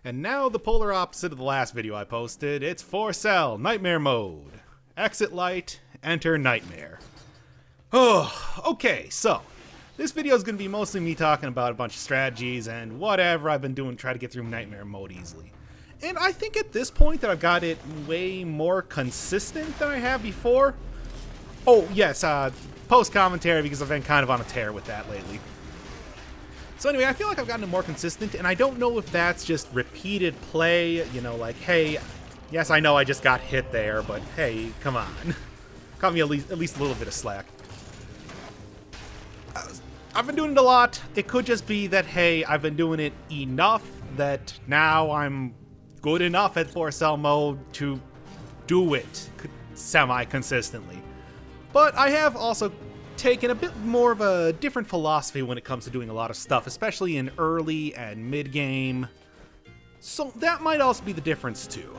And now the polar opposite of the last video I posted, it's 4-Cell Nightmare Mode. Exit light, enter nightmare. Oh, okay, so this video is going to be mostly me talking about a bunch of strategies and whatever I've been doing to try to get through nightmare mode easily. And I think at this point that I've got it way more consistent than I have before. Oh, yes, post commentary because I've been kind of on a tear with that lately. So anyway, I feel like I've gotten it more consistent, and I don't know if that's just repeated play, you know, like, hey, yes, I know I just got hit there, but hey, come on. Cut me at least a little bit of slack. I've been doing it a lot. It could just be that, hey, I've been doing it enough that now I'm good enough at 4-Cell mode to do it semi-consistently. But I have also taken a bit more of a different philosophy when it comes to doing a lot of stuff, especially in early and mid-game. So that might also be the difference too.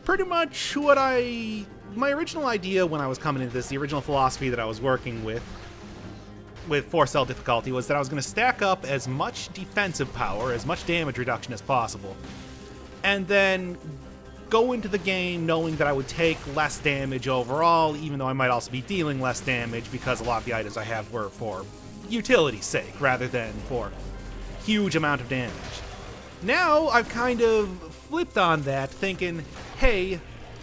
Pretty much my original idea when I was coming into this, the original philosophy that I was working with 4-Cell difficulty was that I was going to stack up as much defensive power, as much damage reduction as possible, and then go into the game knowing that I would take less damage overall, even though I might also be dealing less damage because a lot of the items I have were for utility's sake rather than for huge amount of damage. Now I've kind of flipped on that, thinking, hey,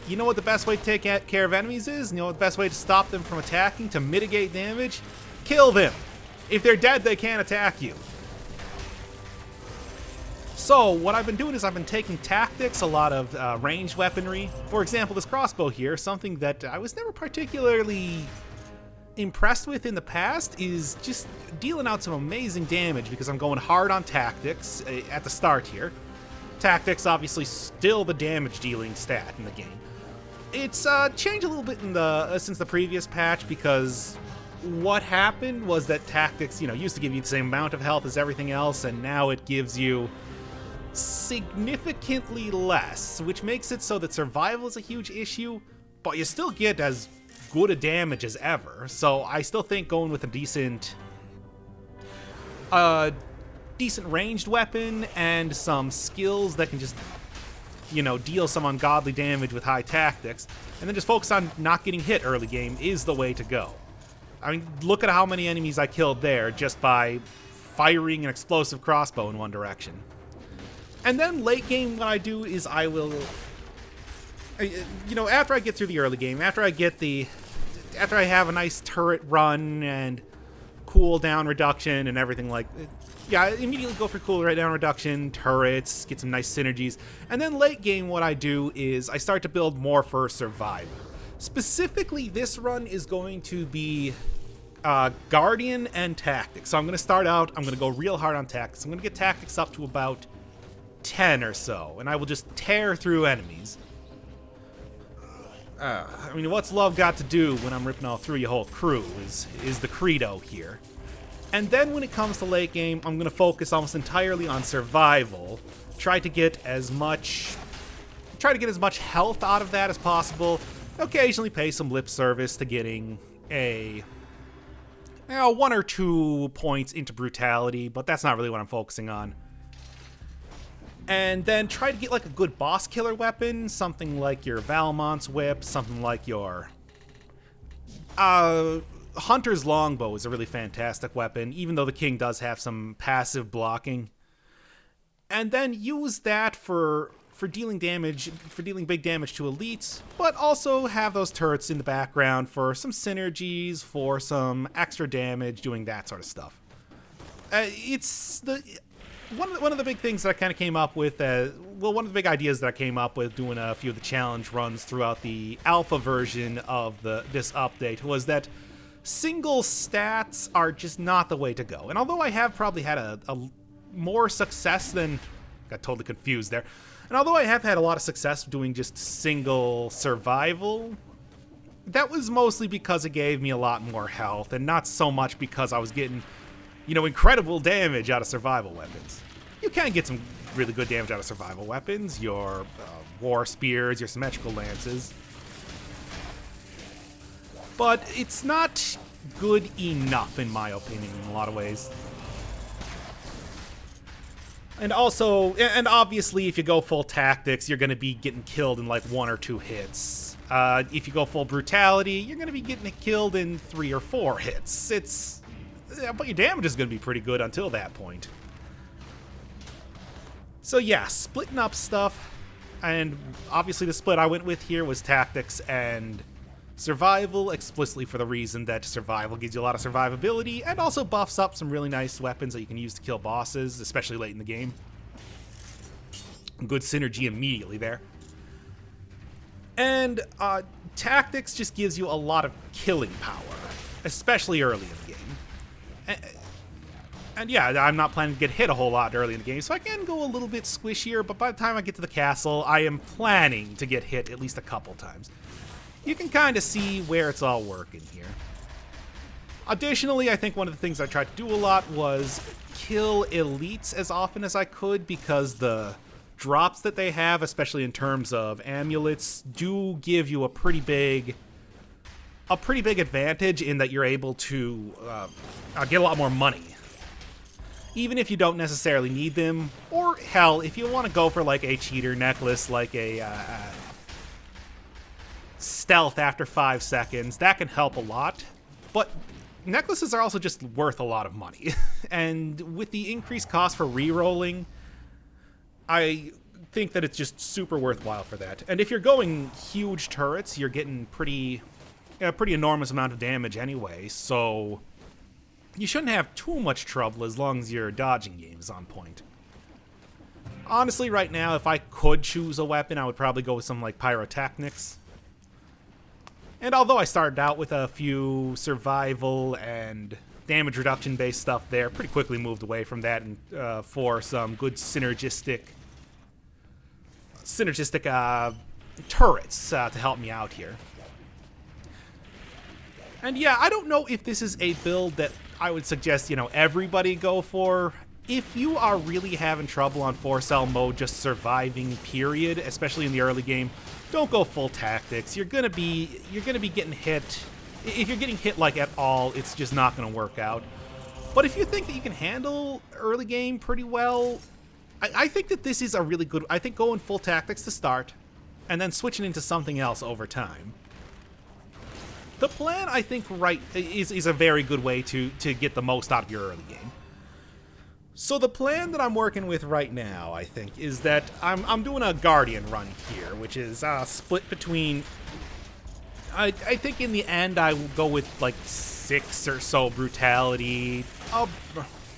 you know what the best way to take care of enemies is? You know what the best way to stop them from attacking, to mitigate damage? Kill them. If they're dead, they can't attack you. So what I've been doing is I've been taking tactics, a lot of ranged weaponry. For example, this crossbow here, something that I was never particularly impressed with in the past, is just dealing out some amazing damage because I'm going hard on tactics at the start here. Tactics obviously still the damage dealing stat in the game. It's changed a little bit in since the previous patch, because what happened was that tactics, used to give you the same amount of health as everything else, and now it gives you significantly less, which makes it so that survival is a huge issue, but you still get as good a damage as ever. So I still think going with a decent ranged weapon and some skills that can just, deal some ungodly damage with high tactics, and then just focus on not getting hit early game is the way to go. I mean, look at how many enemies I killed there just by firing an explosive crossbow in one direction. And then late game, what I do is I will, after I get through the early game, after I have a nice turret run and cooldown reduction and everything like, I immediately go for cooldown reduction, turrets, get some nice synergies. And then late game, what I do is I start to build more for survival. Specifically, this run is going to be Guardian and Tactics. So I'm going to start out, I'm going to go real hard on Tactics. I'm going to get Tactics up to about 10 or so, and I will just tear through enemies. What's love got to do when I'm ripping all through your whole crew is the credo here. And then when it comes to late game, I'm going to focus almost entirely on survival. Try to get as much health out of that as possible. Occasionally pay some lip service to getting a 1 or 2 points into brutality, but that's not really what I'm focusing on. And then try to get like a good boss killer weapon, something like your Valmont's whip, something like your Hunter's longbow is a really fantastic weapon, even though the king does have some passive blocking. And then use that for dealing damage, for dealing big damage to elites, but also have those turrets in the background for some synergies, for some extra damage, doing that sort of stuff. One of the big things that I kind of came up with, one of the big ideas that I came up with doing a few of the challenge runs throughout the alpha version of this update was that single stats are just not the way to go. And although I have probably had a more success than... Got totally confused there. And although I have had a lot of success doing just single survival, that was mostly because it gave me a lot more health, and not so much because I was getting, incredible damage out of survival weapons. You can get some really good damage out of survival weapons, your war spears, your symmetrical lances. But it's not good enough, in my opinion, in a lot of ways. And also, and obviously, if you go full tactics, you're going to be getting killed in like 1 or 2 hits. If you go full brutality, you're going to be getting killed in 3 or 4 hits. But your damage is going to be pretty good until that point. So yeah, splitting up stuff, and obviously the split I went with here was tactics and survival, explicitly for the reason that survival gives you a lot of survivability, and also buffs up some really nice weapons that you can use to kill bosses, especially late in the game. Good synergy immediately there. And tactics just gives you a lot of killing power, especially early in the game. And yeah, I'm not planning to get hit a whole lot early in the game, so I can go a little bit squishier, but by the time I get to the castle, I am planning to get hit at least a couple times. You can kind of see where it's all working here. Additionally, I think one of the things I tried to do a lot was kill elites as often as I could, because the drops that they have, especially in terms of amulets, do give you a pretty big advantage in that you're able to get a lot more money. Even if you don't necessarily need them, or hell, if you want to go for like a cheater necklace, like a stealth after 5 seconds, that can help a lot. But necklaces are also just worth a lot of money. And with the increased cost for re-rolling, I think that it's just super worthwhile for that. And if you're going huge turrets, you're getting a pretty enormous amount of damage anyway, so you shouldn't have too much trouble as long as your dodging game is on point. Honestly, right now, if I could choose a weapon, I would probably go with something like pyrotechnics. And although I started out with a few survival and damage reduction based stuff there, pretty quickly moved away from that and for some good synergistic turrets to help me out here. And yeah, I don't know if this is a build that I would suggest, everybody go for. If you are really having trouble on 4-cell mode, just surviving, period, especially in the early game, don't go full tactics. You're gonna be getting hit. If you're getting hit like at all, it's just not gonna work out. But if you think that you can handle early game pretty well, I think that this is a really good. I think going full tactics to start, and then switching into something else over time. The plan, I think, is a very good way to get the most out of your early game. So the plan that I'm working with right now, I think, is that I'm doing a Guardian run here, which is split between. I think in the end I will go with like 6 or so brutality,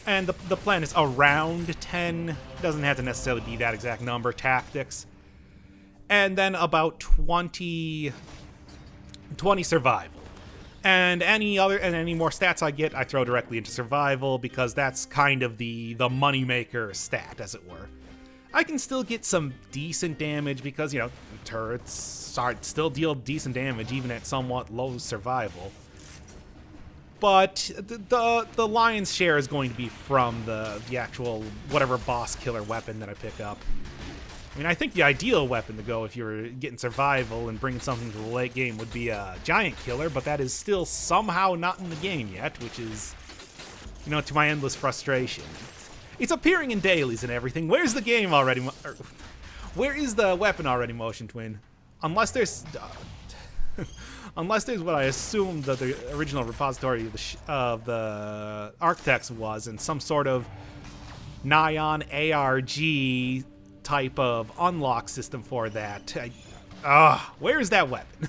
and the plan is around 10. Doesn't have to necessarily be that exact number. Tactics, and then about 20 survival. And any more stats I get, I throw directly into survival, because that's kind of the moneymaker stat, as it were. I can still get some decent damage because, turrets still deal decent damage even at somewhat low survival. But the lion's share is going to be from the actual whatever boss killer weapon that I pick up. I mean, I think the ideal weapon to go if you're getting survival and bringing something to the late game would be a giant killer, but that is still somehow not in the game yet, which is, to my endless frustration. It's appearing in dailies and everything. Where's the game already? Where is the weapon already, Motion Twin? Unless there's what I assumed that the original repository of the architects was, in some sort of Nyan ARG type of unlock system for that. Where is that weapon?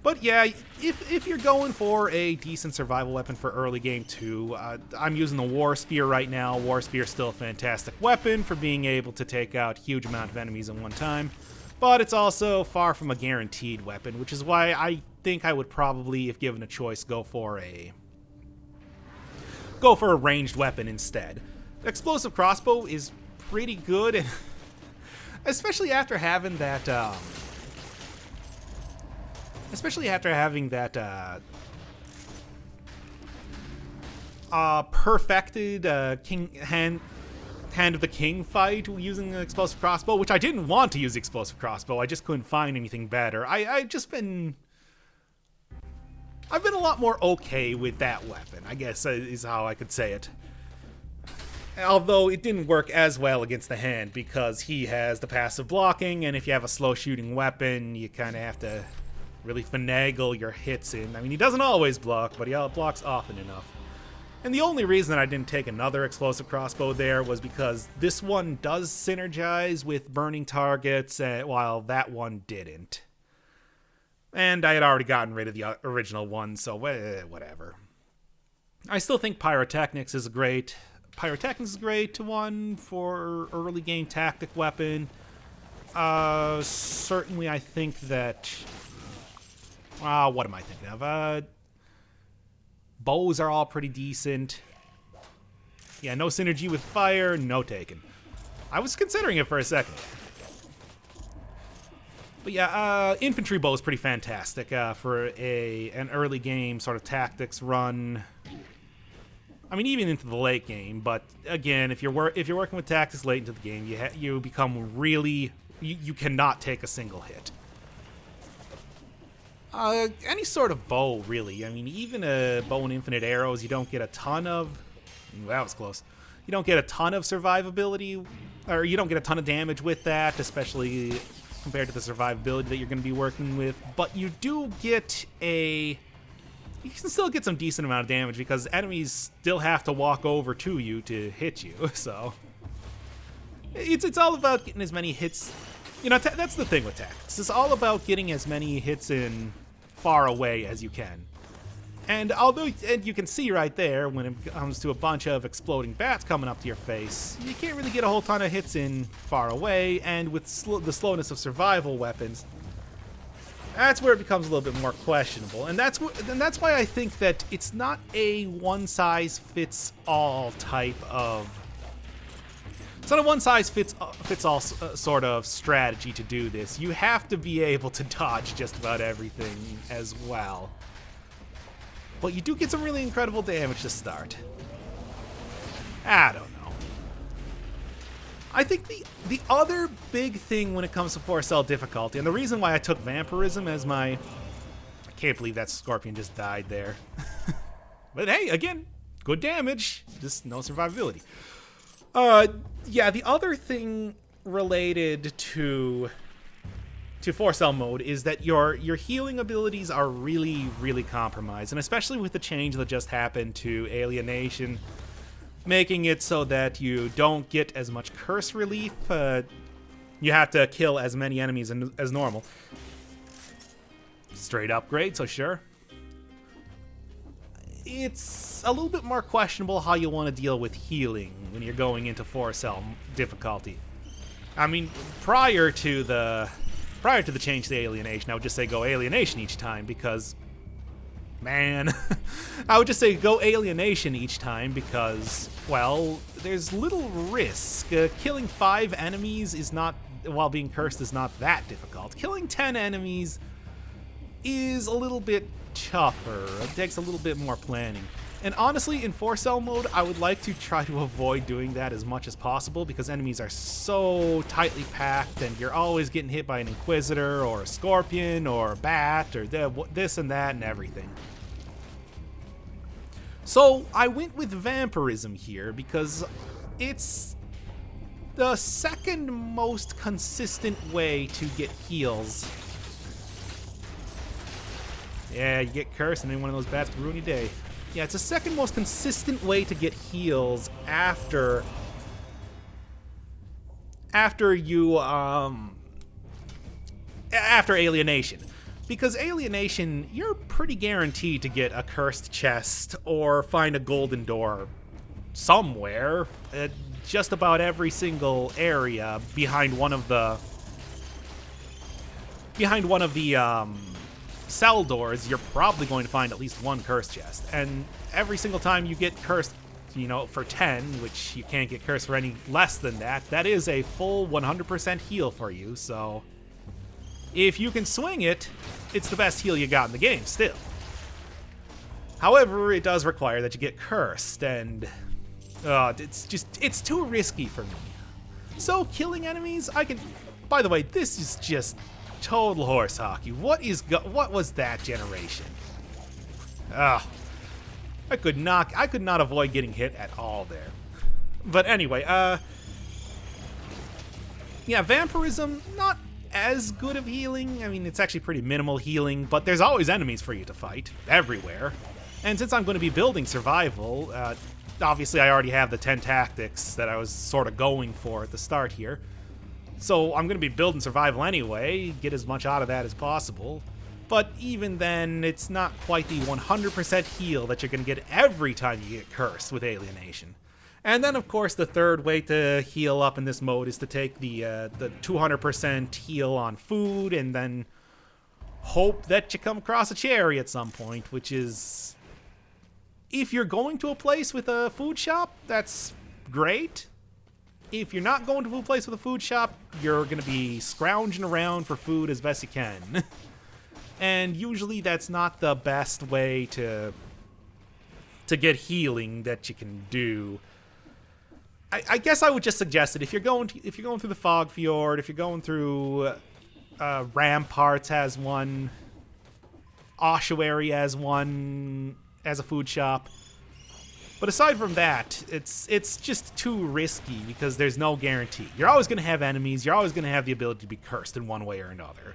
But yeah, if you're going for a decent survival weapon for early game 2, I'm using the War Spear right now. War Spear is still a fantastic weapon for being able to take out huge amount of enemies at one time, but it's also far from a guaranteed weapon, which is why I think I would probably, if given a choice, go for a ranged weapon instead. Explosive crossbow is pretty good, and especially after having that perfected hand of the king fight using the explosive crossbow, which I didn't want to use the explosive crossbow, I just couldn't find anything better. I've been a lot more okay with that weapon, I guess is how I could say it. Although it didn't work as well against the hand because he has the passive blocking, and if you have a slow shooting weapon, you kind of have to really finagle your hits in. I mean, he doesn't always block, but he blocks often enough. And the only reason I didn't take another explosive crossbow there was because this one does synergize with burning targets, while that one didn't. And I had already gotten rid of the original one, so whatever. I still think Pyrotechnics is a great one for early game tactic weapon. Certainly I think that... what am I thinking of? Bows are all pretty decent. Yeah, no synergy with fire, no taken. I was considering it for a second. But yeah, infantry bow is pretty fantastic for an early game sort of tactics run. I mean, even into the late game. But again, if you're working with tactics late into the game, you become really you cannot take a single hit. Any sort of bow, really. I mean, even a bow and infinite arrows, you don't get a ton of... Ooh, that was close. You don't get a ton of survivability, or you don't get a ton of damage with that, especially compared to the survivability that you're going to be working with. But you do get a... You can still get some decent amount of damage because enemies still have to walk over to you to hit you, so... It's all about getting as many hits... You know, that's the thing with tactics. It's all about getting as many hits in far away as you can. And you can see right there, when it comes to a bunch of exploding bats coming up to your face, you can't really get a whole ton of hits in far away, and with the slowness of survival weapons, that's where it becomes a little bit more questionable. And that's why I think that it's not a one-size-fits-all type of... It's not a one-size-fits-all sort of strategy to do this. You have to be able to dodge just about everything as well. But you do get some really incredible damage to start. I don't know. I think the other big thing when it comes to 4-cell difficulty, and the reason why I took Vampirism as my... I can't believe that Scorpion just died there. But hey, again, good damage, just no survivability. Yeah, the other thing related to 4-cell mode is that your healing abilities are really, really compromised, and especially with the change that just happened to Alienation, making it so that you don't get as much curse relief. You have to kill as many enemies as normal. Straight upgrade, so sure. It's a little bit more questionable how you want to deal with healing when you're going into 4-cell difficulty. I mean, prior to the change to Alienation, I would just say go Alienation each time because, man, I would just say go Alienation each time because, well, there's little risk. Killing 5 enemies is not, while being cursed, is not that difficult. Killing 10 enemies is a little bit tougher. It takes a little bit more planning. And honestly, in 4-cell mode, I would like to try to avoid doing that as much as possible because enemies are so tightly packed and you're always getting hit by an Inquisitor or a Scorpion or a Bat or this and that and everything. So I went with Vampirism here because it's the second most consistent way to get heals. Yeah, you get cursed and then one of those bats can ruin your day. Yeah, it's the second most consistent way to get heals after Alienation. Because Alienation, you're pretty guaranteed to get a cursed chest or find a golden door somewhere. Just about every single area behind one of the cell doors, you're probably going to find at least one cursed chest. And every single time you get cursed, you know, for 10, which you can't get cursed for any less than that, that is a full 100% heal for you. So if you can swing it, it's the best heal you got in the game still. However, it does require that you get cursed, and it's too risky for me. So killing enemies, I can... By the way, this is just total horse hockey. What was that generation? I could not avoid getting hit at all there. But anyway, yeah, vampirism, not as good of healing. I mean, it's actually pretty minimal healing, but there's always enemies for you to fight, everywhere. And since I'm going to be building survival, obviously I already have the 10 tactics that I was sort of going for at the start here. So I'm going to be building survival anyway, get as much out of that as possible. But even then, it's not quite the 100% heal that you're going to get every time you get cursed with alienation. And then, of course, the third way to heal up in this mode is to take the 200% heal on food and then hope that you come across a cherry at some point, which is... If you're going to a place with a food shop, that's great. If you're not going to a place with a food shop, you're going to be scrounging around for food as best you can. And usually that's not the best way to get healing that you can do. I guess I would just suggest that if you're going through the Fog Fjord, if you're going through Ramparts has one, Ossuary has one as a food shop. But aside from that, it's just too risky because there's no guarantee. You're always going to have enemies. You're always going to have the ability to be cursed in one way or another.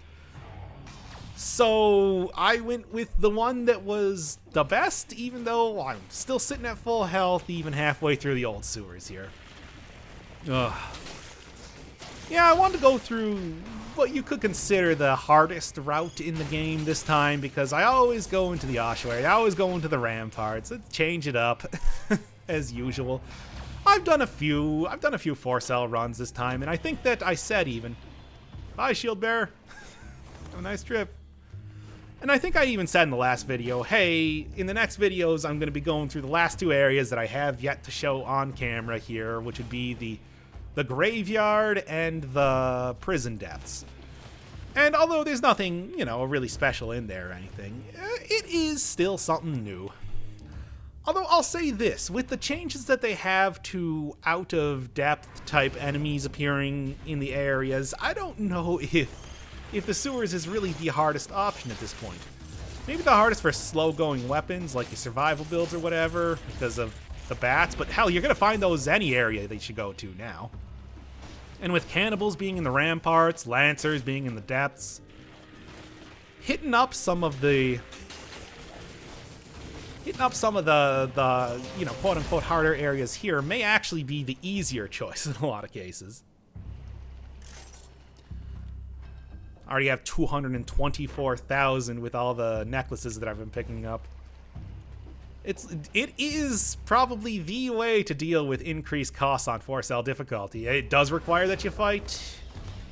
So I went with the one that was the best, even though I'm still sitting at full health even halfway through the old sewers here. Ugh. Yeah, I wanted to go through what you could consider the hardest route in the game this time because I always go into the ossuary, I always go into the ramparts. Let's change it up as usual. I've done a few 4-cell runs this time, and I think that I said even, bye shield bearer, have a nice trip. And I think I even said in the last video, hey, in the next videos I'm going to be going through the last two areas that I have yet to show on camera here, which would be the graveyard and the prison depths. And although there's nothing, really special in there or anything, it is still something new. Although I'll say this, with the changes that they have to out-of-depth type enemies appearing in the areas, I don't know if the sewers is really the hardest option at this point. Maybe the hardest for slow-going weapons, like your survival builds or whatever, because of the bats, but hell, you're going to find those any area that you should go to now. And with cannibals being in the ramparts, lancers being in the depths, hitting up some of the quote-unquote harder areas here may actually be the easier choice in a lot of cases. I already have 224,000 with all the necklaces that I've been picking up. It is probably the way to deal with increased costs on 4-cell difficulty. It does require that you fight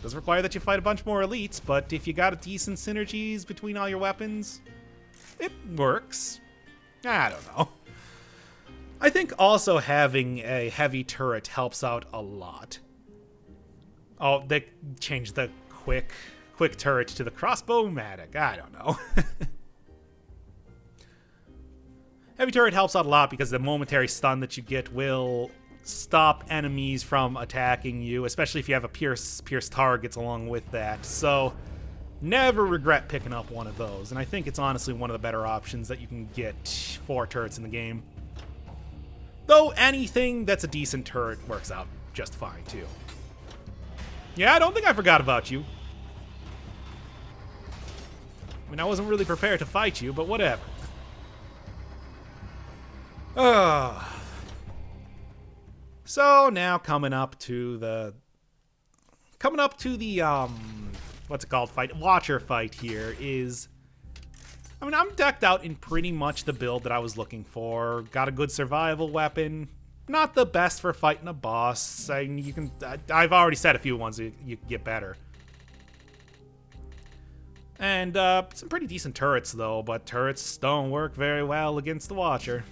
a bunch more elites, but if you got decent synergies between all your weapons, it works. I don't know. I think also having a heavy turret helps out a lot. Oh, they changed the quick turret to the crossbow-matic. I don't know. Heavy turret helps out a lot because the momentary stun that you get will stop enemies from attacking you, especially if you have a pierce targets along with that. So never regret picking up one of those, and I think it's honestly one of the better options that you can get for turrets in the game. Though anything that's a decent turret works out just fine too. Yeah, I don't think I forgot about you. I mean, I wasn't really prepared to fight you, but whatever. So now coming up to the what's it called, Watcher fight here is, I mean, I'm decked out in pretty much the build that I was looking for. Got a good survival weapon. Not the best for fighting a boss. I've already said a few ones that you can get better. And some pretty decent turrets though, but turrets don't work very well against the Watcher.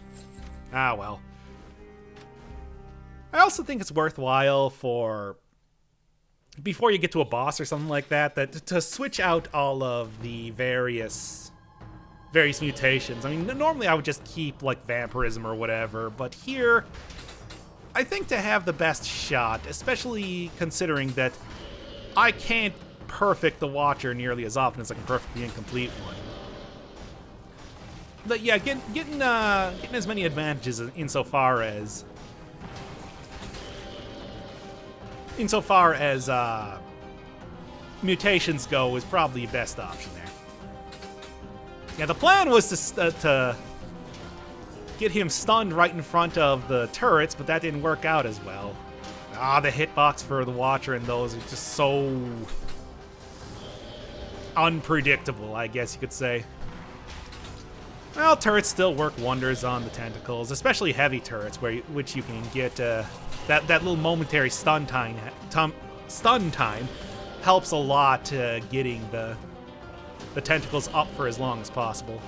Ah, well. I also think it's worthwhile before you get to a boss or something like that, to switch out all of the various mutations. I mean, normally I would just keep, like, vampirism or whatever, but here, I think to have the best shot, especially considering that I can't perfect the Watcher nearly as often as I can perfect the incomplete one. But yeah, getting as many advantages insofar as insofar as mutations go, is probably the best option there. Yeah, the plan was to get him stunned right in front of the turrets, but that didn't work out as well. The hitbox for the Watcher and those are just so unpredictable, I guess you could say. Well, turrets still work wonders on the tentacles, especially heavy turrets, which you can get that little momentary stun time helps a lot getting the tentacles up for as long as possible.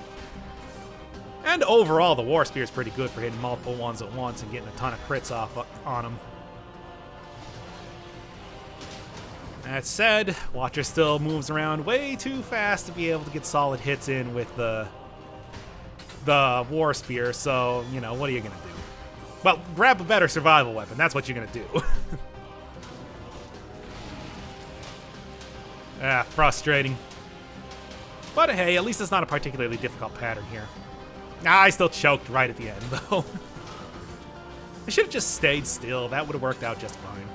And overall, the War Spear is pretty good for hitting multiple ones at once and getting a ton of crits off on them. That said, Watcher still moves around way too fast to be able to get solid hits in with the War Spear, so, you know, what are you gonna do? Well, grab a better survival weapon, that's what you're gonna do. Frustrating. But hey, at least it's not a particularly difficult pattern here. I still choked right at the end, though. I should have just stayed still, that would have worked out just fine.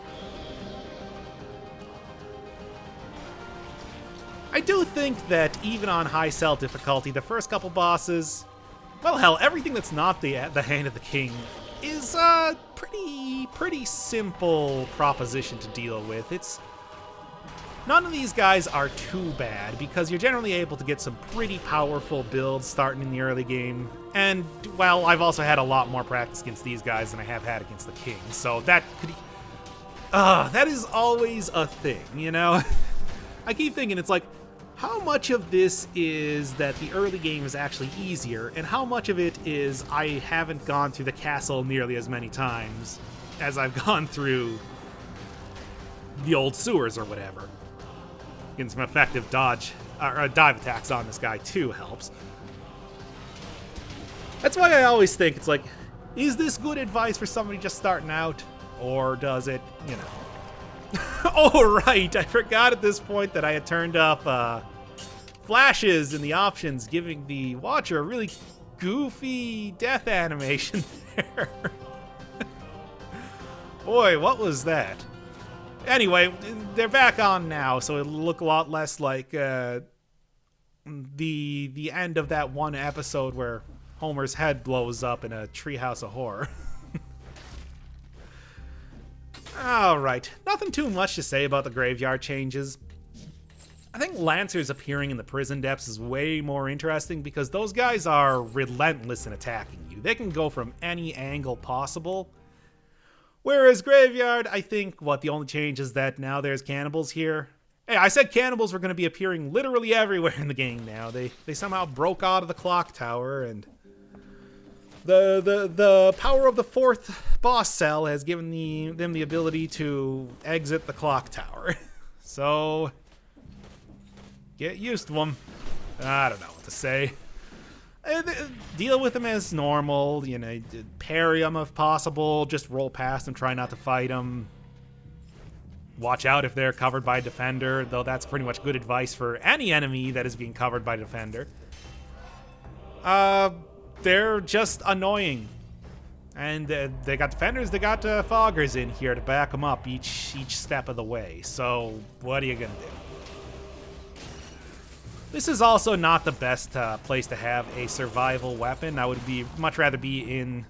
I do think that even on high cell difficulty, the first couple bosses, well, hell, everything that's not the Hand of the King is a pretty simple proposition to deal with. None of these guys are too bad because you're generally able to get some pretty powerful builds starting in the early game. And, well, I've also had a lot more practice against these guys than I have had against the King, so that is always a thing, you know? I keep thinking, it's like, how much of this is that the early game is actually easier, and how much of it is I haven't gone through the castle nearly as many times as I've gone through the old sewers or whatever? Getting some effective dodge or dive attacks on this guy too helps. That's why I always think, it's like, is this good advice for somebody just starting out, or does it, you know? Oh, right, I forgot at this point that I had turned up flashes in the options, giving the Watcher a really goofy death animation there. Boy, what was that? Anyway, they're back on now, so it'll look a lot less like the end of that one episode where Homer's head blows up in a treehouse of horror. Alright, nothing too much to say about the graveyard changes. I think Lancers appearing in the prison depths is way more interesting because those guys are relentless in attacking you. They can go from any angle possible. Whereas Graveyard, I think, the only change is that now there's cannibals here. Hey, I said cannibals were going to be appearing literally everywhere in the game now. They somehow broke out of the clock tower, and the power of the fourth boss cell has given them the ability to exit the clock tower. So, get used to them. I don't know what to say. Deal with them as normal, you know, parry them if possible, just roll past them, try not to fight them. Watch out if they're covered by a defender, though that's pretty much good advice for any enemy that is being covered by a defender. They're just annoying. And they got defenders, they got foggers in here to back them up each step of the way. So, what are you gonna do? This is also not the best place to have a survival weapon. I would much rather be in...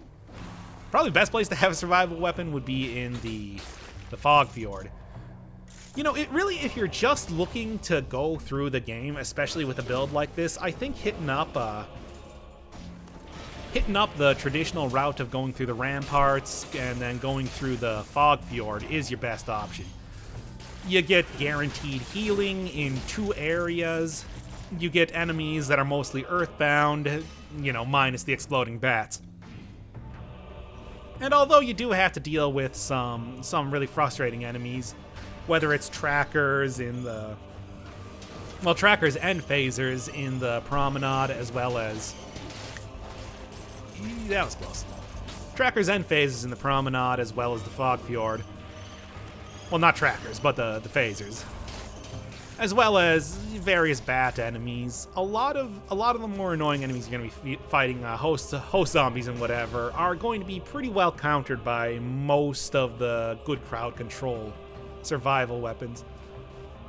Probably the best place to have a survival weapon would be in the Fog Fjord. You know, if you're just looking to go through the game, especially with a build like this, I think hitting up the traditional route of going through the ramparts and then going through the Fog Fjord is your best option. You get guaranteed healing in 2 areas. You get enemies that are mostly earthbound, you know, minus the exploding bats. And although you do have to deal with some really frustrating enemies, whether it's trackers in the... Well, trackers and phasers in the Promenade, as well as... That was close. Trackers and phasers in the Promenade, as well as the Fog Fjord. Well, not trackers, but the phasers. As well as various bat enemies. A lot of the more annoying enemies you're going to be fighting, host zombies and whatever, are going to be pretty well countered by most of the good crowd control survival weapons.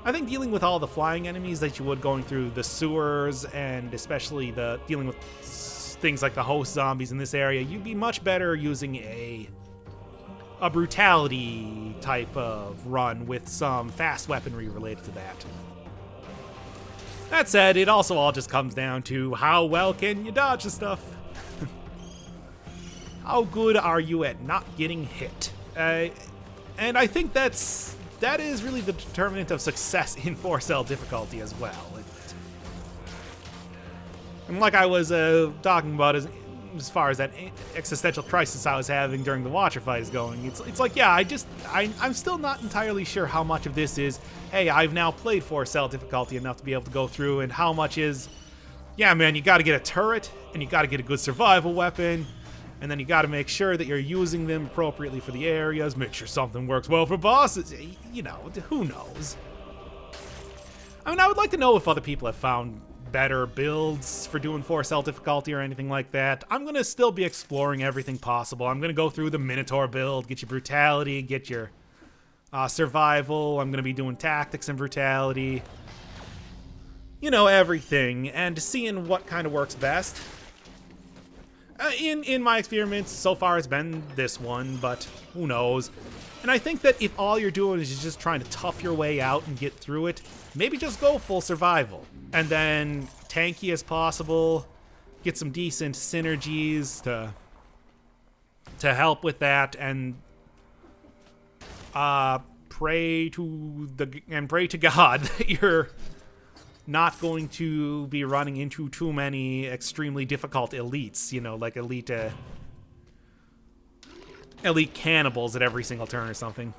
I think dealing with all the flying enemies that you would going through the sewers, and especially dealing with things like the host zombies in this area, you'd be much better using a brutality type of run with some fast weaponry related to that. That said, it also all just comes down to how well can you dodge the stuff. How good are you at not getting hit? And I think that is really the determinant of success in 4-cell difficulty as well. And like I was talking about as far as that existential crisis I was having during the Watcher fight is going, it's like, yeah, I'm still not entirely sure how much of this is, hey, I've now played 4-cell difficulty enough to be able to go through, and how much is, yeah, man, you gotta get a turret, and you gotta get a good survival weapon, and then you gotta make sure that you're using them appropriately for the areas, make sure something works well for bosses, you know, who knows? I mean, I would like to know if other people have found better builds for doing 4-cell difficulty or anything like that. I'm going to still be exploring everything possible. I'm going to go through the Minotaur build, get your brutality, get your survival. I'm going to be doing tactics and brutality. You know, everything, and seeing what kind of works best. In my experiments, so far it's been this one, but who knows. And I think that if all you're doing is just trying to tough your way out and get through it, maybe just go full survival. And then tanky as possible, get some decent synergies to help with that, and pray to God that you're not going to be running into too many extremely difficult elites, you know, like elite cannibals at every single turn or something.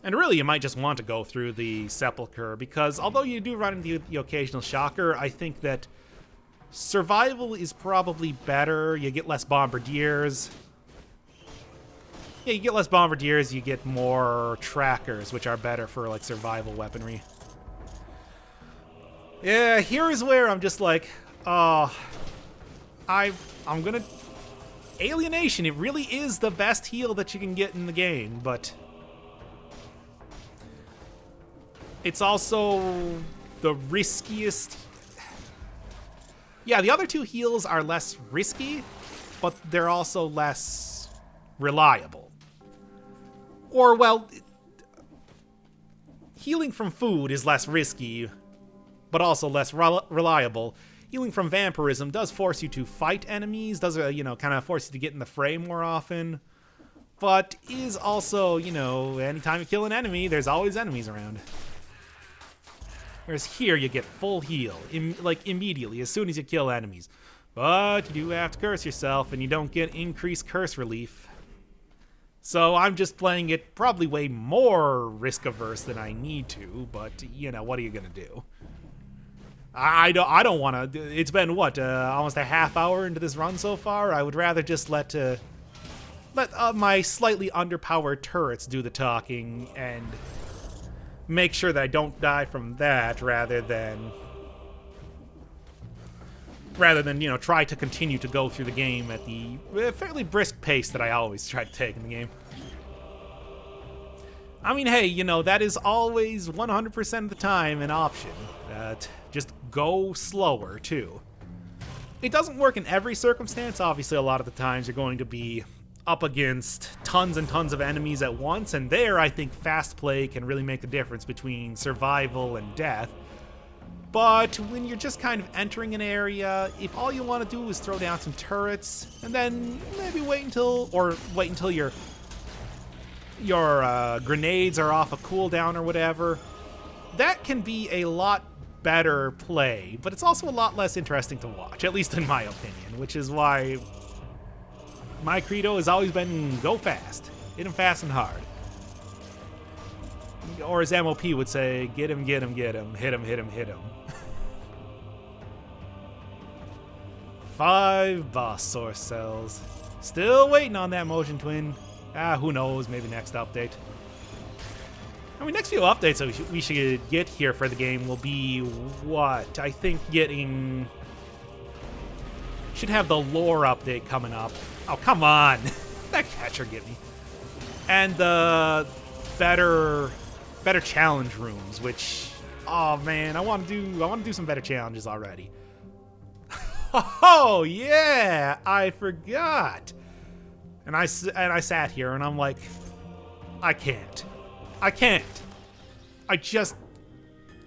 And really, you might just want to go through the Sepulchre, because although you do run into the occasional shocker, I think that survival is probably better. You get less bombardiers. Yeah, you get less bombardiers, you get more trackers, which are better for, like, survival weaponry. Yeah, here's where I'm just like, I'm gonna... Alienation, it really is the best heal that you can get in the game, but... it's also the riskiest... Yeah, the other two heals are less risky, but they're also less reliable. Or, well, healing from food is less risky, but also less reliable. Healing from vampirism does force you to fight enemies, does, you know, kind of force you to get in the fray more often, but is also, you know, anytime you kill an enemy, there's always enemies around. Whereas here, you get full heal, like, immediately, as soon as you kill enemies. But you do have to curse yourself, and you don't get increased curse relief. So I'm just playing it probably way more risk-averse than I need to, but, you know, what are you gonna do? I don't want to... It's been, what, almost a half hour into this run so far? I would rather just let my slightly underpowered turrets do the talking, and make sure that I don't die from that, rather than, you know, try to continue to go through the game at the fairly brisk pace that I always try to take in the game. I mean, hey, you know, that is always 100% of the time an option. Just go slower, too. It doesn't work in every circumstance. Obviously, a lot of the times you're going to be up against tons and tons of enemies at once, and there I think fast play can really make the difference between survival and death. But when you're just kind of entering an area, if all you want to do is throw down some turrets, and then maybe wait until your grenades are off a cooldown or whatever, that can be a lot better play, but it's also a lot less interesting to watch, at least in my opinion, which is why my credo has always been go fast. Hit him fast and hard. Or as MOP would say, get him, get him, get him. Hit him, hit him, hit him. 5 boss source cells. Still waiting on that motion twin. Who knows, maybe next update. I mean, next few updates that we should get here for the game will be what? I think getting... should have the lore update coming up. Oh, come on. That catcher get me. And the better challenge rooms, which, oh man, I want to do some better challenges already. Oh yeah, I forgot. And I sat here and I'm like, I can't. I just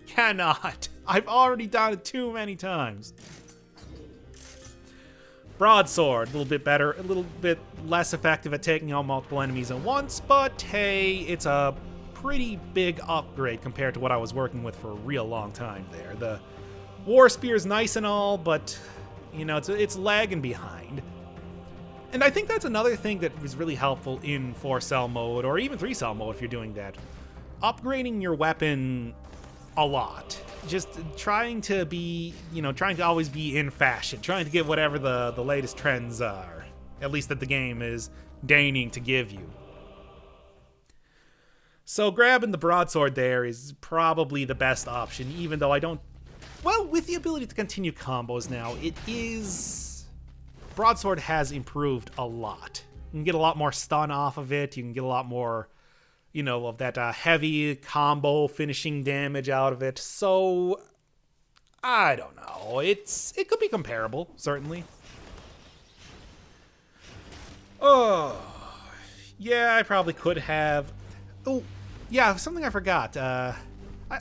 cannot. I've already done it too many times. Broadsword, a little bit better, a little bit less effective at taking out multiple enemies at once, but hey, it's a pretty big upgrade compared to what I was working with for a real long time there. The War Spear's nice and all, but, you know, it's lagging behind. And I think that's another thing that was really helpful in 4-cell mode, or even 3-cell mode if you're doing that. Upgrading your weapon a lot. Just trying to be, you know, trying to always be in fashion. Trying to get whatever the latest trends are. At least that the game is deigning to give you. So grabbing the broadsword there is probably the best option, even though I don't... Well, with the ability to continue combos now, it is... Broadsword has improved a lot. You can get a lot more stun off of it. You can get a lot more, you know, of that heavy combo finishing damage out of it. So, I don't know. It could be comparable, certainly. Oh, yeah, I probably could have... Oh, yeah, something I forgot.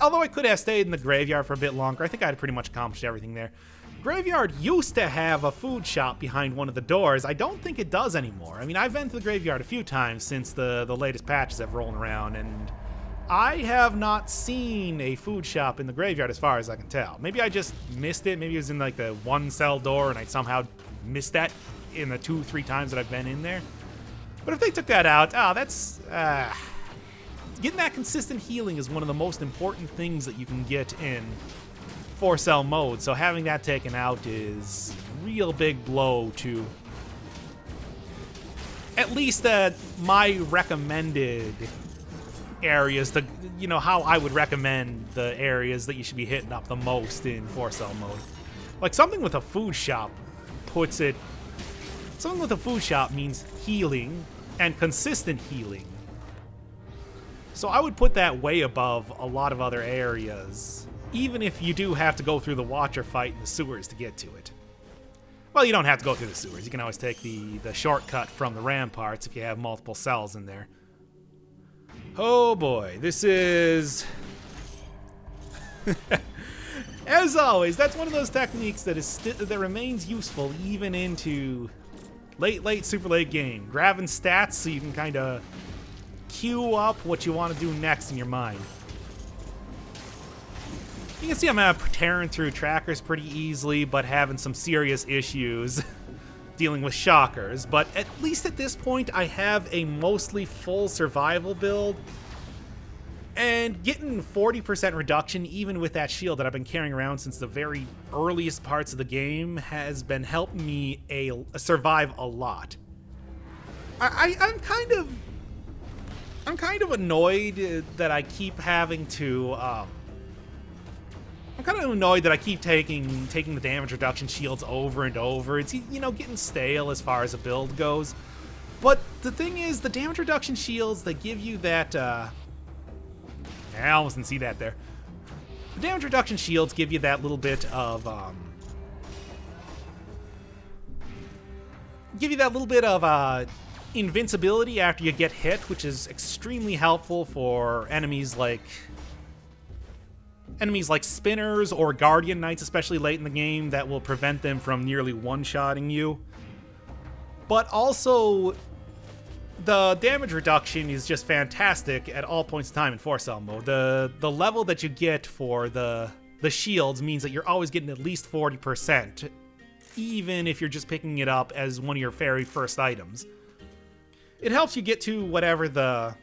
Although I could have stayed in the graveyard for a bit longer, I think I had pretty much accomplished everything there. Graveyard used to have a food shop behind one of the doors. I don't think it does anymore. I mean, I've been to the graveyard a few times since the latest patches have rolled around, and I have not seen a food shop in the graveyard as far as I can tell. Maybe I just missed it. Maybe it was in like the 1-cell door, and I somehow missed that in the 2-3 times that I've been in there. But if they took that out, that's... getting that consistent healing is one of the most important things that you can get in 4-cell mode, so having that taken out is a real big blow to at least my recommended areas, to, you know, how I would recommend the areas that you should be hitting up the most in 4-cell mode. Like something with a food shop puts it... Something with a food shop means healing and consistent healing. So I would put that way above a lot of other areas, even if you do have to go through the Watcher fight in the sewers to get to it. Well, you don't have to go through the sewers. You can always take the shortcut from the ramparts if you have multiple cells in there. Oh boy, this is... As always, that's one of those techniques that remains useful even into late, super late game. Grabbing stats so you can kind of queue up what you want to do next in your mind. You can see I'm tearing through trackers pretty easily, but having some serious issues dealing with shockers. But at least at this point, I have a mostly full survival build, and getting 40% reduction, even with that shield that I've been carrying around since the very earliest parts of the game, has been helping me survive a lot. I'm kind of annoyed that I keep having to, I'm kind of annoyed that I keep taking the damage reduction shields over and over. It's, you know, getting stale as far as a build goes. But the thing is, the damage reduction shields, they give you that, I almost didn't see that there. The damage reduction shields give you that little bit of, invincibility after you get hit, which is extremely helpful for enemies like spinners or guardian knights, especially late in the game, that will prevent them from nearly one-shotting you. But also, the damage reduction is just fantastic at all points in time in 4-cell mode. The level that you get for the shields means that you're always getting at least 40%, even if you're just picking it up as one of your very first items. It helps you get to whatever the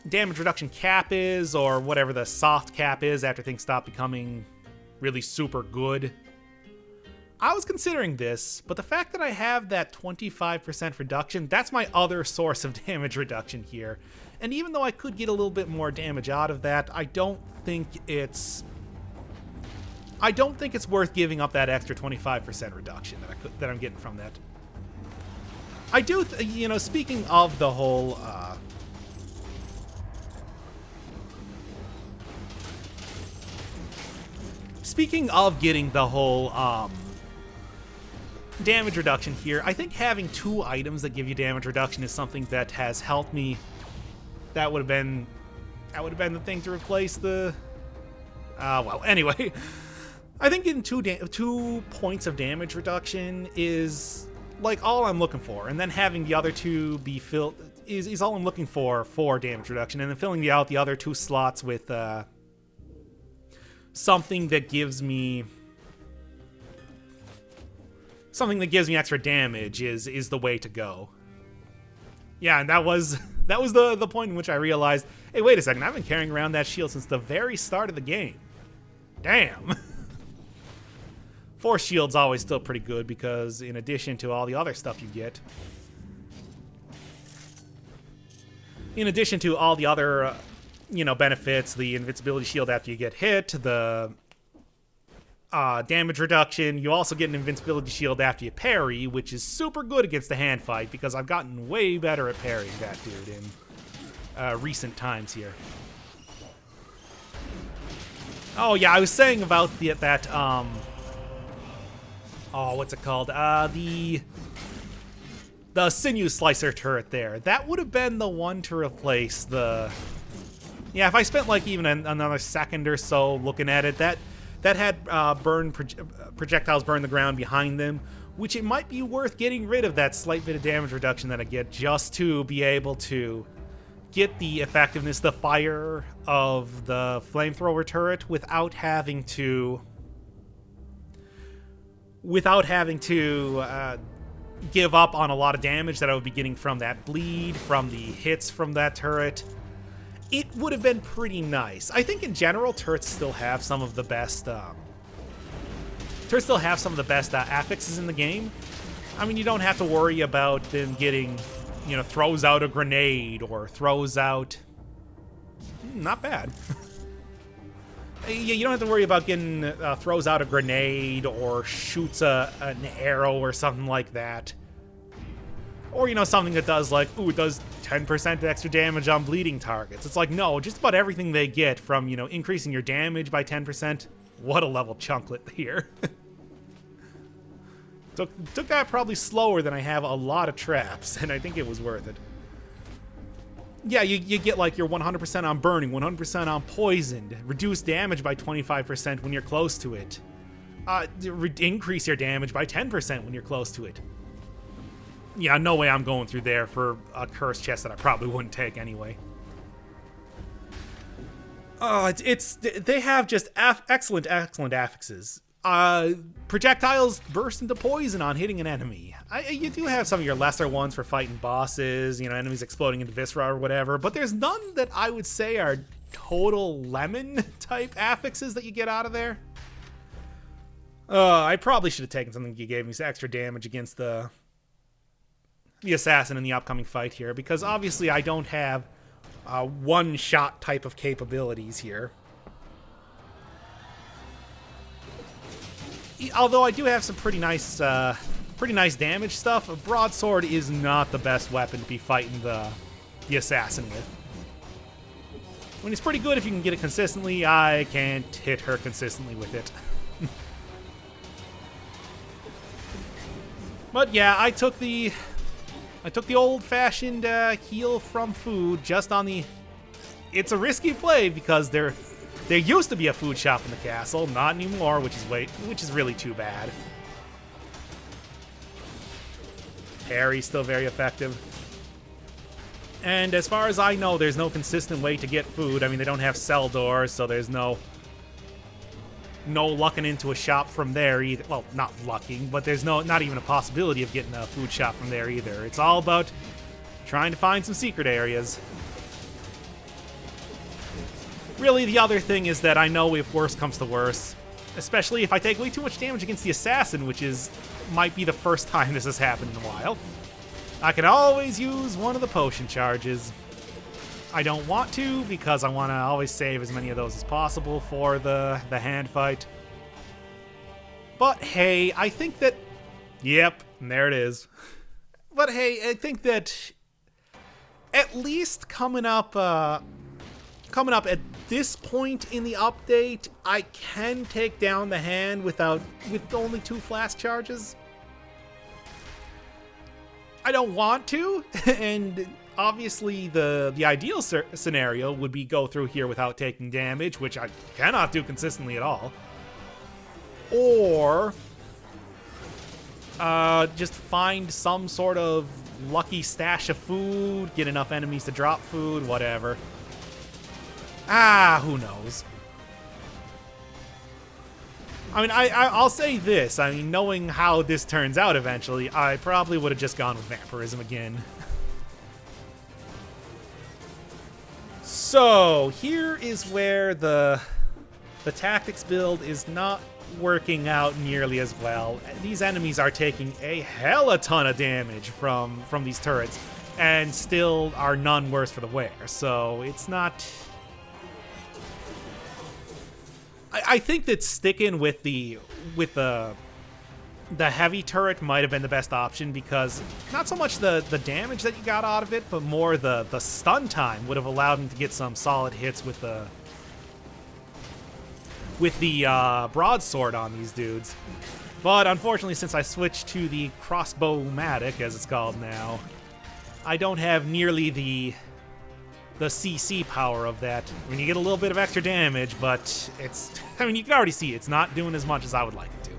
damage reduction cap is, or whatever the soft cap is after things stop becoming really super good. I was considering this, but the fact that I have that 25% reduction, that's my other source of damage reduction here. And even though I could get a little bit more damage out of that, I don't think it's worth giving up that extra 25% reduction that I'm getting from that. I do, you know, speaking of the whole, speaking of getting the whole, damage reduction here, I think having 2 items that give you damage reduction is something that has helped me. That would have been the thing to replace the, well, anyway. I think getting 2 points of damage reduction is like all I'm looking for, and then having the other 2 be filled is all I'm looking for damage reduction, and then filling out the other 2 slots with something that gives me extra damage is the way to go. Yeah, and that was the point in which I realized, hey, wait a second, I've been carrying around that shield since the very start of the game. Damn. 4 shield's always still pretty good because in addition to all the other stuff you get, in addition to all the other, you know, benefits, the invincibility shield after you get hit, the damage reduction, you also get an invincibility shield after you parry, which is super good against the hand fight because I've gotten way better at parrying that dude in recent times here. Oh yeah, I was saying about that oh, what's it called? The sinew slicer turret there. That would have been the one to replace the... Yeah, if I spent like even another second or so looking at it, that had projectiles burn the ground behind them, which it might be worth getting rid of that slight bit of damage reduction that I get just to be able to get the effectiveness, the fire of the flamethrower turret without having to give up on a lot of damage that I would be getting from that bleed, from the hits from that turret. It would have been pretty nice. I think in general, turrets still have some of the best affixes in the game. I mean, you don't have to worry about them getting, you know, throws out a grenade or throws out... Not bad. You don't have to worry about getting throws out a grenade or shoots an arrow or something like that. Or, you know, something that does like, ooh, it does 10% extra damage on bleeding targets. It's like, no, just about everything they get from, you know, increasing your damage by 10%. What a level chunklet here. Took that probably slower than I have a lot of traps, and I think it was worth it. Yeah, you get like your 100% on burning, 100% on poisoned, reduce damage by 25% when you're close to it. Increase your damage by 10% when you're close to it. Yeah, no way I'm going through there for a cursed chest that I probably wouldn't take anyway. Oh, they have just excellent affixes. Projectiles burst into poison on hitting an enemy. You do have some of your lesser ones for fighting bosses, you know, enemies exploding into viscera or whatever, but there's none that I would say are total lemon type affixes that you get out of there. I probably should have taken something that gave me some extra damage against the assassin in the upcoming fight here, because obviously I don't have one-shot type of capabilities here. Although I do have some pretty nice damage stuff, a broadsword is not the best weapon to be fighting the assassin with. I mean, it's pretty good if you can get it consistently. I can't hit her consistently with it. But yeah, I took the old-fashioned heal from food just on the... It's a risky play because there used to be a food shop in the castle, not anymore, which is really too bad. Parry's still very effective. And as far as I know, there's no consistent way to get food. I mean, they don't have cell doors, so there's no lucking into a shop from there either. Well, not lucking, but there's not even a possibility of getting a food shop from there either. It's all about trying to find some secret areas. Really, the other thing is that I know if worse comes to worse, especially if I take way too much damage against the assassin, which might be the first time this has happened in a while, I can always use one of the potion charges. I don't want to, because I want to always save as many of those as possible for the hand fight. But hey, I think that... Yep, and there it is. But hey, I think that at least coming up at this point in the update, I can take down the hand with only 2 flask charges. I don't want to, and obviously the ideal scenario would be go through here without taking damage, which I cannot do consistently at all. Or just find some sort of lucky stash of food, get enough enemies to drop food, whatever. Who knows? I mean, I'll say this. I mean, knowing how this turns out eventually, I probably would have just gone with vampirism again. So, here is where the tactics build is not working out nearly as well. These enemies are taking a hella ton of damage from these turrets, and still are none worse for the wear. So, it's not... I think that sticking with the heavy turret might have been the best option, because not so much the damage that you got out of it, but more the stun time would have allowed him to get some solid hits with the broadsword on these dudes. But unfortunately, since I switched to the crossbow-matic, as it's called now, I don't have nearly the CC power of that. I mean, you get a little bit of extra damage, but it's... I mean, you can already see it's not doing as much as I would like it to.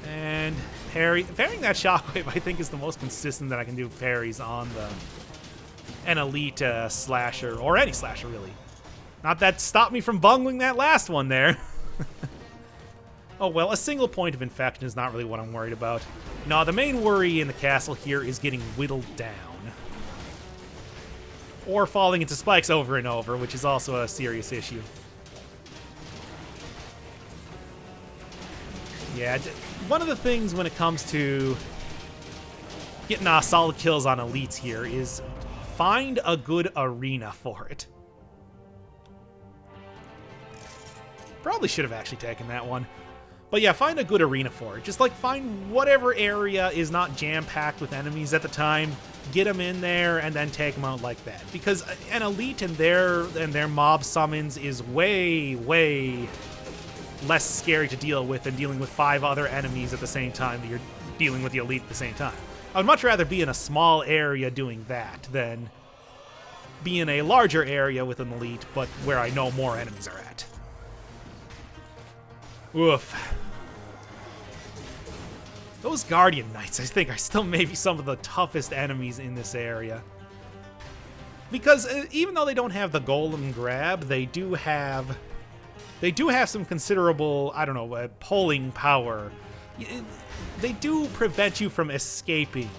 And parrying that shockwave, I think, is the most consistent that I can do parries on an elite slasher, or any slasher, really. Not that stopped me from bungling that last one there. Oh, well, a single point of infection is not really what I'm worried about. No, the main worry in the castle here is getting whittled down. Or falling into spikes over and over, which is also a serious issue. Yeah, one of the things when it comes to getting solid kills on elites here is find a good arena for it. Probably should have actually taken that one. But yeah, find a good arena for it. Just like find whatever area is not jam-packed with enemies at the time, get them in there, and then take them out like that. Because an elite and their mob summons is way, way less scary to deal with than dealing with 5 other enemies at the same time that you're dealing with the elite at the same time. I would much rather be in a small area doing that than be in a larger area with an elite, but where I know more enemies are at. Oof. Those Guardian Knights, I think, are still maybe some of the toughest enemies in this area. Because even though they don't have the golem grab, they do have some considerable, I don't know, pulling power. They do prevent you from escaping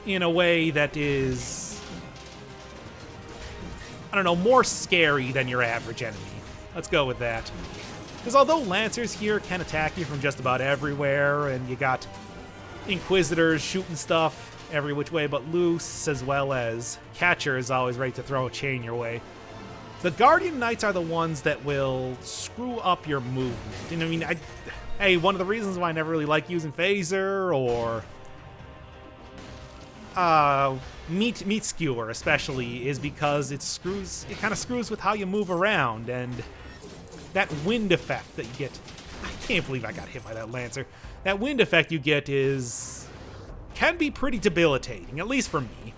in a way that is, I don't know, more scary than your average enemy. Let's go with that. Because although Lancers here can attack you from just about everywhere, and you got Inquisitors shooting stuff every which way but loose, as well as Catcher is always ready to throw a chain your way, the Guardian Knights are the ones that will screw up your movement. And I mean, hey, one of the reasons why I never really like using Phaser or Meat Skewer especially is because it kind of screws with how you move around, and that wind effect that you get. I can't believe I got hit by that Lancer. That wind effect you get can be pretty debilitating, at least for me.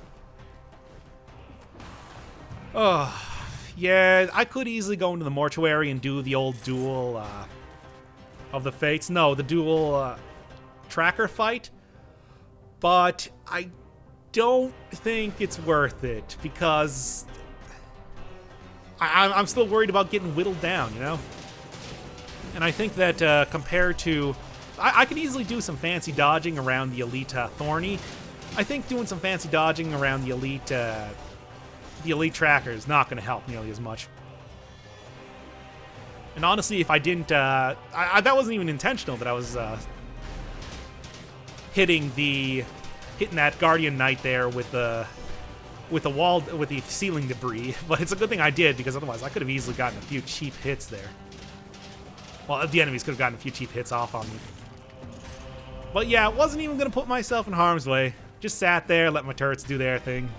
Yeah, I could easily go into the mortuary and do the old duel of the Fates. No, the dual tracker fight. But I don't think it's worth it, because I'm still worried about getting whittled down, you know? And I think that compared to... I can easily do some fancy dodging around the Elite Thorny. I think doing some fancy dodging around the Elite Tracker is not going to help nearly as much. And honestly, if I didn't... that wasn't even intentional, that I was hitting that Guardian Knight there with the ceiling debris, but it's a good thing I did, because otherwise I could have easily gotten a few cheap hits there. Well, the enemies could have gotten a few cheap hits off on me. But yeah, wasn't even going to put myself in harm's way. Just sat there, let my turrets do their thing.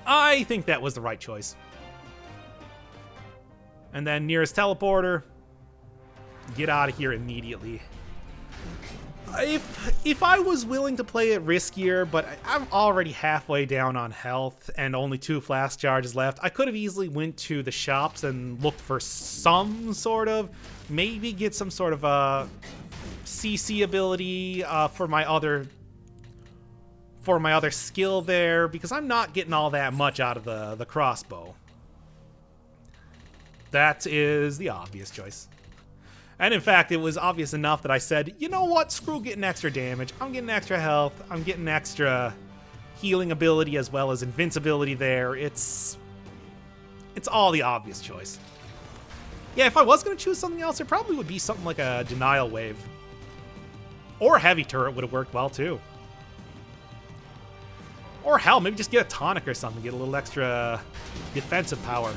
I think that was the right choice. And then nearest teleporter. Get out of here immediately. If I was willing to play it riskier, but I'm already halfway down on health and only 2 flask charges left, I could have easily went to the shops and looked for some sort of, maybe get some sort of a CC ability for my other skill there, because I'm not getting all that much out of the crossbow. That is the obvious choice. And in fact, it was obvious enough that I said, you know what, screw getting extra damage. I'm getting extra health. I'm getting extra healing ability as well as invincibility there. It's all the obvious choice. Yeah, if I was going to choose something else, it probably would be something like a denial wave. Or a heavy turret would have worked well too. Or hell, maybe just get a tonic or something, get a little extra defensive power.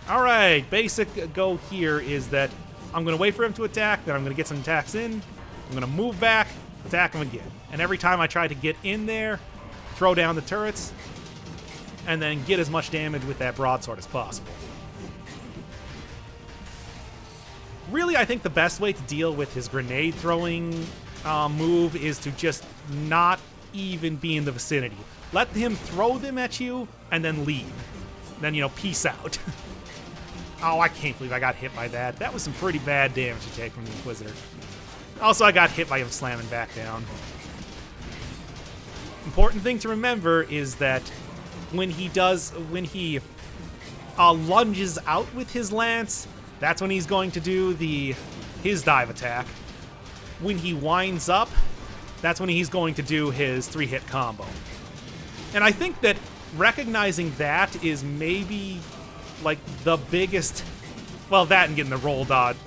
Alright, basic go here is that I'm going to wait for him to attack, then I'm going to get some attacks in, I'm going to move back, attack him again. And every time I try to get in there, throw down the turrets, and then get as much damage with that broadsword as possible. Really, I think the best way to deal with his grenade throwing move is to just not even be in the vicinity. Let him throw them at you, and then leave. Then, you know, peace out. Oh, I can't believe I got hit by that. That was some pretty bad damage to take from the Inquisitor. Also, I got hit by him slamming back down. Important thing to remember is that when he lunges out with his lance, that's when he's going to do his dive attack. When he winds up, that's when he's going to do his 3-hit combo. And I think that recognizing that is maybe like the biggest, well, that and getting the roll dodge,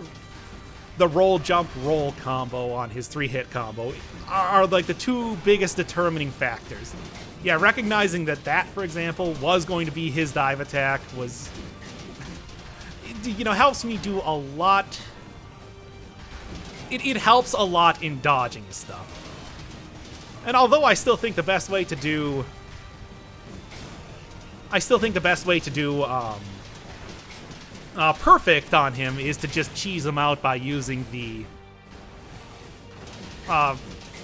the roll jump roll combo on his 3-hit combo are like the 2 biggest determining factors. Yeah, recognizing that, for example, was going to be his dive attack was, you know, helps me do a lot. It helps a lot in dodging stuff. And although I still think the best way to do perfect on him is to just cheese him out by using the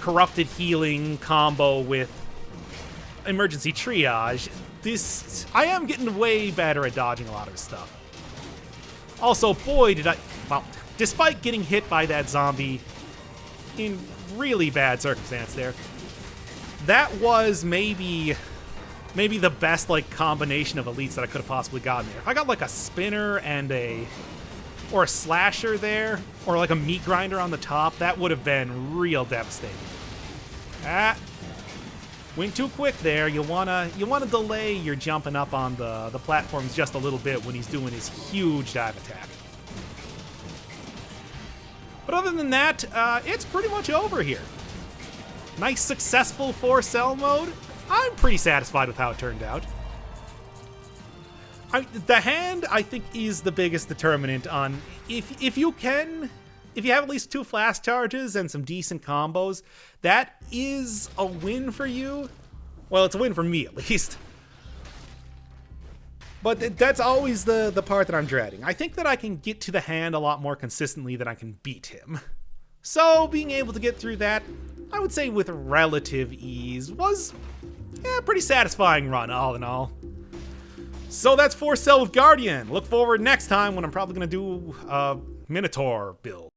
corrupted healing combo with emergency triage. I am getting way better at dodging a lot of his stuff. Also, boy, despite getting hit by that zombie in really bad circumstance there, that was maybe the best like combination of elites that I could have possibly gotten there. If I got like a spinner and a slasher there, or like a meat grinder on the top, that would have been real devastating. Went too quick there. You wanna delay your jumping up on the platforms just a little bit when he's doing his huge dive attack. But other than that, it's pretty much over here. Nice successful 4-cell mode. I'm pretty satisfied with how it turned out. The hand, I think, is the biggest determinant on if you have at least 2 flash charges and some decent combos, that is a win for you. Well, it's a win for me at least. But that's always the part that I'm dreading. I think that I can get to the hand a lot more consistently than I can beat him. So being able to get through that, I would say with relative ease, was a pretty satisfying run, all in all. So that's 4-cell with Guardian. Look forward next time when I'm probably going to do a Minotaur build.